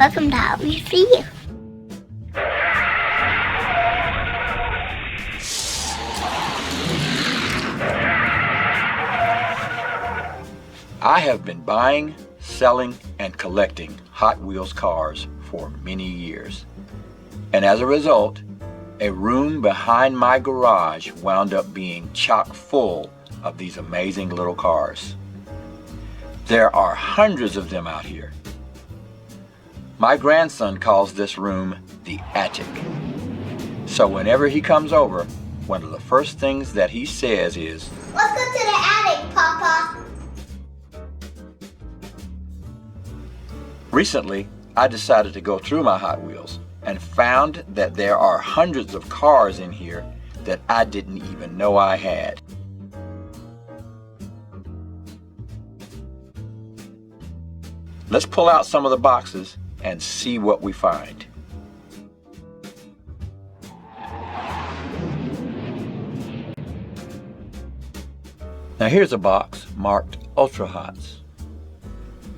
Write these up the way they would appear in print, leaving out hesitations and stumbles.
Welcome to Hot Wheels for You. I have been buying, selling, and collecting Hot Wheels cars for many years. And as a result, a room behind my garage wound up being chock full of these amazing little cars. There are hundreds of them out here. My grandson calls this room the attic. So whenever he comes over, one of the first things that he says is, Let's go to the attic, Papa. Recently, I decided to go through my Hot Wheels and found that there are hundreds of cars in here that I didn't even know I had. Let's pull out some of the boxes and see what we find. Now here's a box marked Ultra Hots.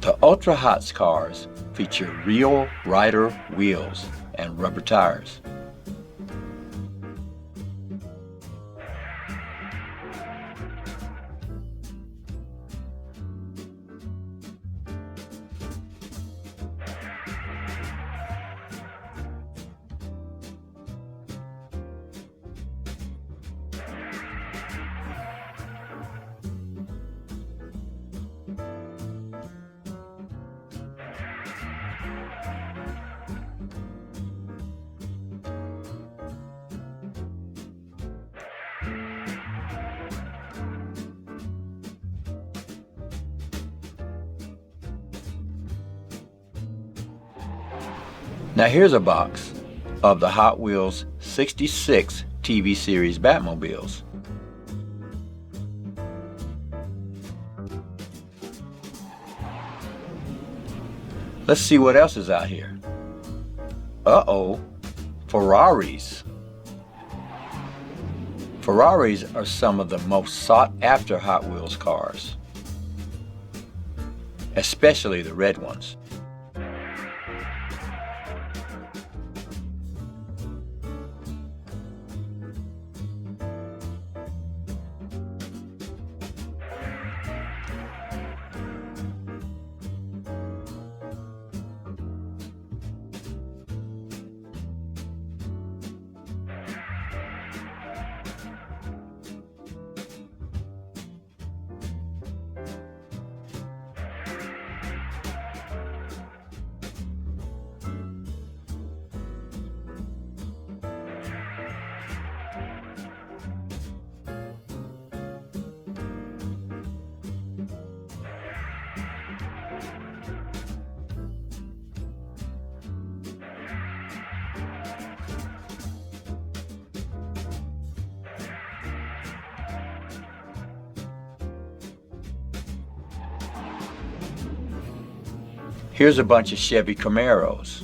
The Ultra Hots cars feature real rider wheels and rubber tires. Now here's a box of the Hot Wheels 66 TV series Batmobiles. Let's see what else is out here. Uh-oh, Ferraris. Ferraris are some of the most sought after Hot Wheels cars, especially the red ones. Here's a bunch of Chevy Camaros.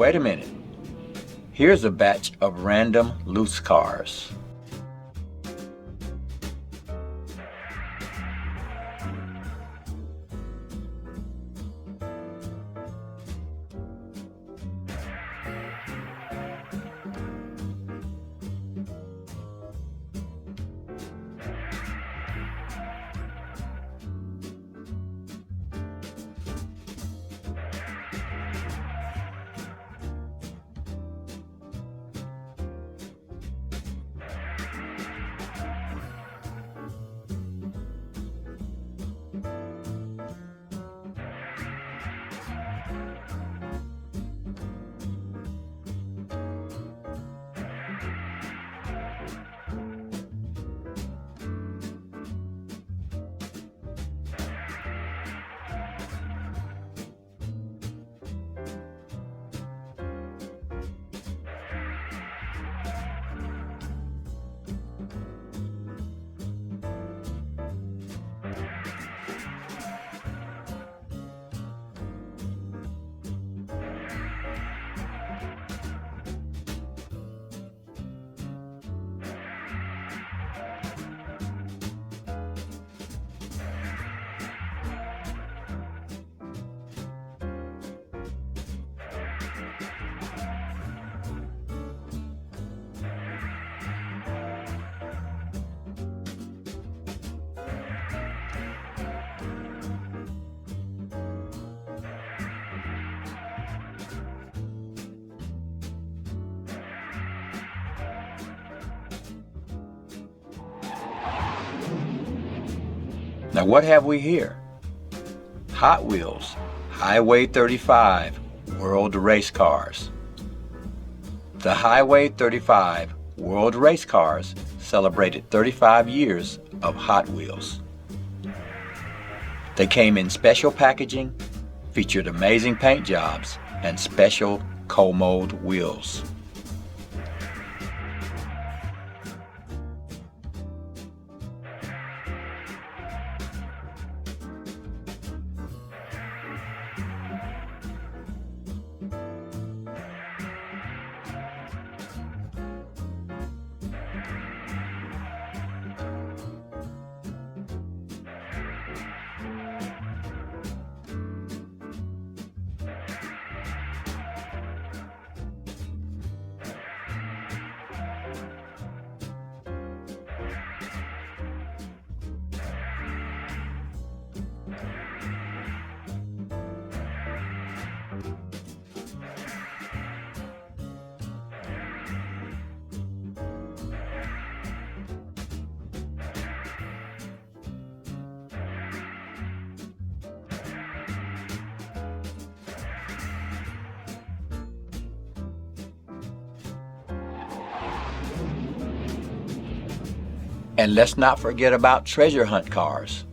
Wait a minute. Here's a batch of random loose cars. Now what have we here? Hot Wheels Highway 35 World Race Cars. The Highway 35 World Race Cars celebrated 35 years of Hot Wheels. They came in special packaging, featured amazing paint jobs, and special co-mold wheels. And let's not forget about treasure hunt cars.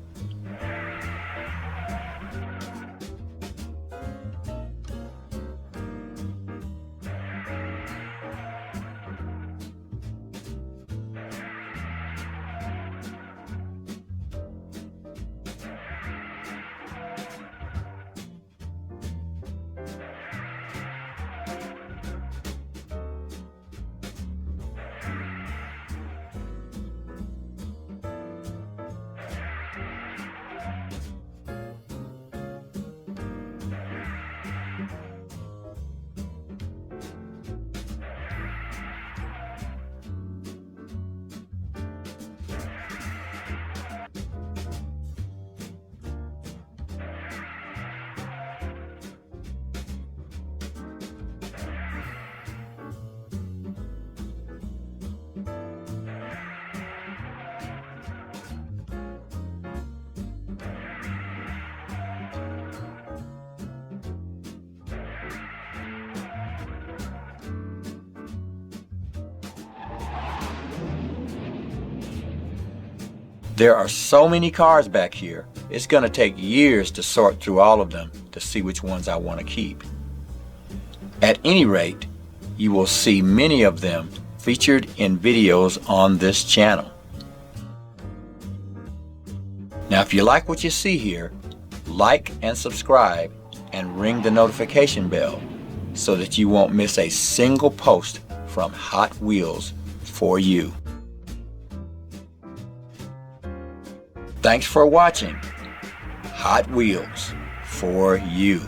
There are so many cars back here, it's going to take years to sort through all of them to see which ones I want to keep. At any rate, you will see many of them featured in videos on this channel. Now if you like what you see here, like and subscribe and ring the notification bell so that you won't miss a single post from Hot Wheels for you. Thanks for watching Hot Wheels for you.